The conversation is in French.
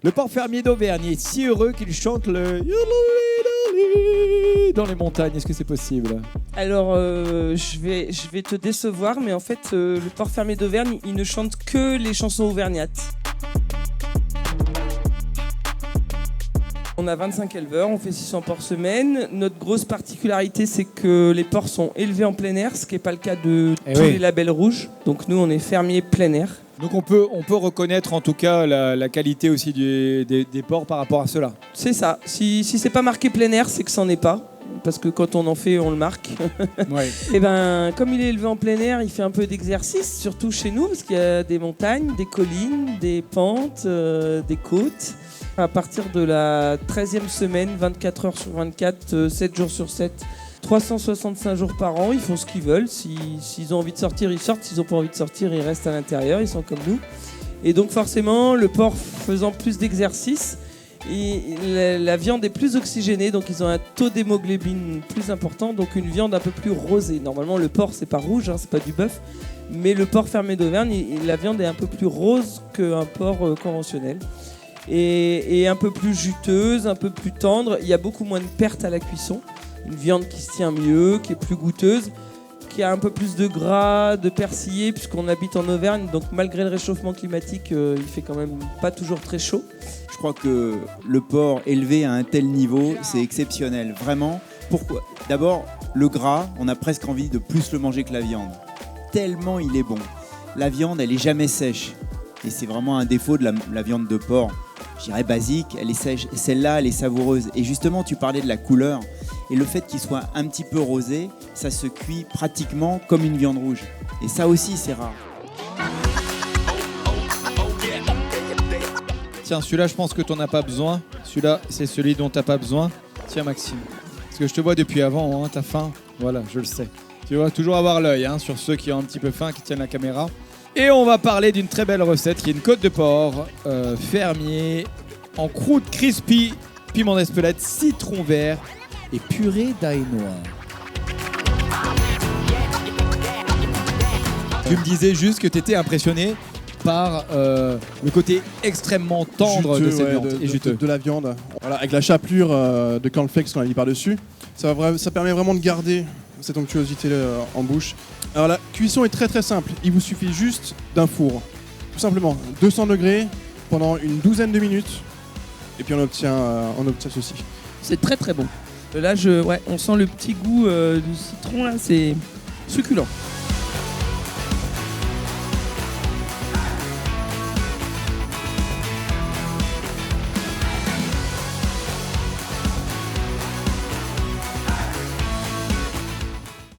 Le porc fermier d'Auvergne est si heureux qu'il chante le dans les montagnes. Est-ce que c'est possible? Alors, je vais te décevoir, mais en fait, le porc fermier d'Auvergne, il ne chante que les chansons auvergnates. On a 25 éleveurs, on fait 600 porcs semaine. Notre grosse particularité, c'est que les porcs sont élevés en plein air, ce qui n'est pas le cas de tous les labels rouges. Donc nous, on est fermier plein air. Donc on peut reconnaître en tout cas la qualité aussi des porcs par rapport à cela. C'est ça. Si c'est pas marqué plein air, c'est que c'en est pas. Parce que quand on en fait, on le marque. Ouais. Et ben, comme il est élevé en plein air, il fait un peu d'exercice, surtout chez nous, parce qu'il y a des montagnes, des collines, des pentes, des côtes. À partir de la 13e semaine, 24 heures sur 24, 7 jours sur 7, 365 jours par an, ils font ce qu'ils veulent. S'ils ont envie de sortir, ils sortent. S'ils n'ont pas envie de sortir, ils restent à l'intérieur. Ils sont comme nous. Et donc forcément, le porc faisant plus d'exercice, la viande est plus oxygénée. Donc ils ont un taux d'hémoglobine plus important. Donc une viande un peu plus rosée. Normalement, le porc, c'est pas rouge, hein, c'est pas du bœuf. Mais le porc fermier d'Auvergne, la viande est un peu plus rose qu'un porc conventionnel. Et un peu plus juteuse, un peu plus tendre. Il y a beaucoup moins de pertes à la cuisson. Une viande qui se tient mieux, qui est plus goûteuse, qui a un peu plus de gras, de persillé, puisqu'on habite en Auvergne. Donc malgré le réchauffement climatique, il fait quand même pas toujours très chaud. Je crois que le porc élevé à un tel niveau, c'est exceptionnel. Vraiment. Pourquoi? D'abord, le gras, on a presque envie de plus le manger que la viande. Tellement il est bon. La viande, elle est jamais sèche. Et c'est vraiment un défaut de la viande de porc. Je dirais basique, elle est sèche. Celle-là, elle est savoureuse. Et justement, tu parlais de la couleur. Et le fait qu'il soit un petit peu rosé, ça se cuit pratiquement comme une viande rouge. Et ça aussi, c'est rare. Tiens, celui-là, je pense que tu n'en as pas besoin. Celui-là, c'est celui dont tu n'as pas besoin. Tiens, Maxime. Parce que je te vois depuis avant, hein, t'as faim. Voilà, je le sais. Tu vas toujours avoir l'œil sur ceux qui ont un petit peu faim, qui tiennent la caméra. Et on va parler d'une très belle recette qui est une côte de porc fermier en croûte crispy, piment d'Espelette, citron vert et purée d'ail noir. Tu me disais juste que tu étais impressionné par le côté extrêmement tendre juteux, de cette viande et juteux. De la viande. Voilà, avec la chapelure de cornflakes qu'on a mis par-dessus. Ça permet vraiment de garder cette onctuosité en bouche. Alors la cuisson est très très simple. Il vous suffit juste d'un four. Tout simplement, 200 degrés pendant une douzaine de minutes. Et puis on obtient ceci. C'est très très bon. Là, on sent le petit goût du citron, là, c'est succulent.